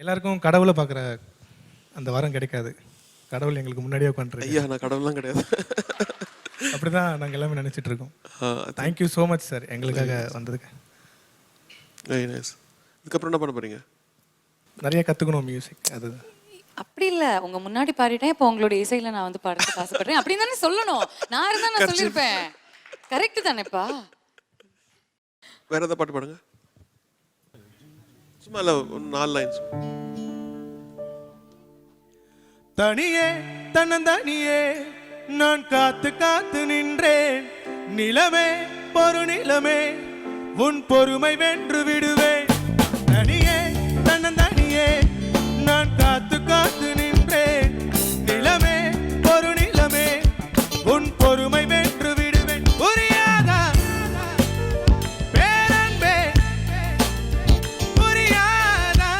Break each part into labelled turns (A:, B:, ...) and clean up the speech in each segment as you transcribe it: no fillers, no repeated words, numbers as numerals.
A: எல்லாருக்கும் கடவுளை பார்க்குற அந்த வரம் கிடைக்காது. கடவுள் எங்களுக்கு முன்னாடியே உட்காந்துருக்கு.
B: ஐயா நான் கடவுள்லாம் கிடையாது.
A: அப்படிதான் நாங்கள் எல்லாமே நினச்சிட்டு இருக்கோம். தேங்க்யூ ஸோ மச் சார் எங்களுக்காக வந்ததுக்கு.
B: Very nice. இதுக்கப்புறம் என்ன பண்ண போறீங்க?
A: நிறைய கற்றுக்கணும் மியூசிக். அது
C: அப்படி இல்ல, உங்க முன்னாடி பாடிட்டேன், இப்போ உங்களோட இசையில நான் வந்து பாடுறதுக்கு ஆசைப்படுறேன் அப்படின்னு தானே சொல்லணும். நான் இருந்தா நான் சொல்லியிருப்பேன். கரெக்ட் தானேப்பா?
B: வேற ஏதாவது பாட்டு பாடுங்க. சும்மா இல்ல 4 லைன்ஸ்.
A: தனியே தன்னந்தனியே நான் காத்து காத்து நின்றேன். நிலமே பொறு நிலமே உன் பொறுமை வென்று விடுவேன். தனியே தன்னந்தனியே நான் காத்து காத்து நின்றேன். நிலமே பொறு நிலமே உன் பொறுமை வென்று விடுவேன். புரியாதா பேரன்பே, புரியாதா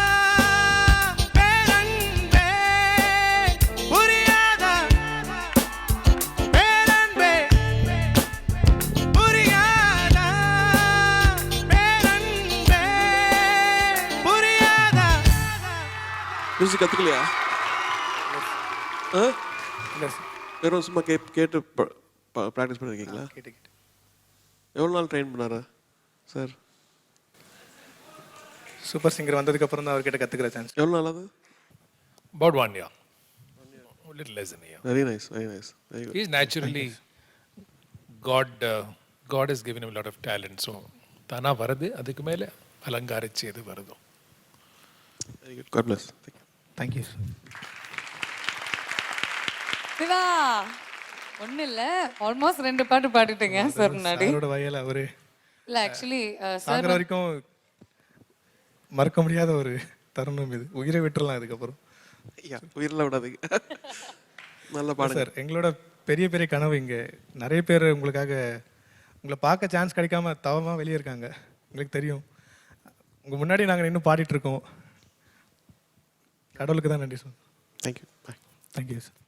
A: பேரன்பே, புரியாதா பேரன்பே, புரியாதா பேரன்பே, புரியாதா.
B: மியூசிக் கத்துக்கலையா? வெறும் சும்மா கேட்டு ப்ராக்டிஸ் பண்ணிருக்கீங்களா? எவ்வளோ நாள் ட்ரெயின் பண்ணாரா சார்?
A: சூப்பர் சிங்கர் வந்ததுக்கு அப்புறம் தான் அவர்கிட்ட கத்துக்கிற சான்ஸ்.
B: எவ்வளோ நாள் அது?
D: About 1 year. A little less than a year.
B: Very nice, very nice, very good.
D: He's naturally, God has given him a lot of talent. So, தானா வருது, அதுக்கு மேலே அலங்காரிச்சு எது வருதோ.
B: Very good. God bless.
A: Thank you.
C: Shiva ஒண்ணு இல்ல, ஆல்மோஸ்ட் 2 பாட்டு பாடிட்டீங்க சார் முன்னாடி.
A: அவரோட வயல அவரு
C: இல்ல ஆக்சுவலி சார்
A: சாகர வரைக்கும் மறக்க முடியாத ஒரு தருணம் இது. உயிரை விட்டுறலாம் இதுக்கப்புறம்.
B: ஐயா உயிரில் விடாதீங்க. நல்ல பாடுங்க
A: சார். எங்களோட பெரிய பெரிய கனவு இங்கே நிறைய பேர் உங்களை பார்க்க சான்ஸ் கிடைக்காம தவமாக வெளியே இருக்காங்க. எங்களுக்கு தெரியும். உங்கள் முன்னாடி நாங்கள் இன்னும் பாடிட்டு இருக்கோம். கடவுளுக்கு தான் நன்றி sir.
B: Thank you. Bye.
A: Thank you sir.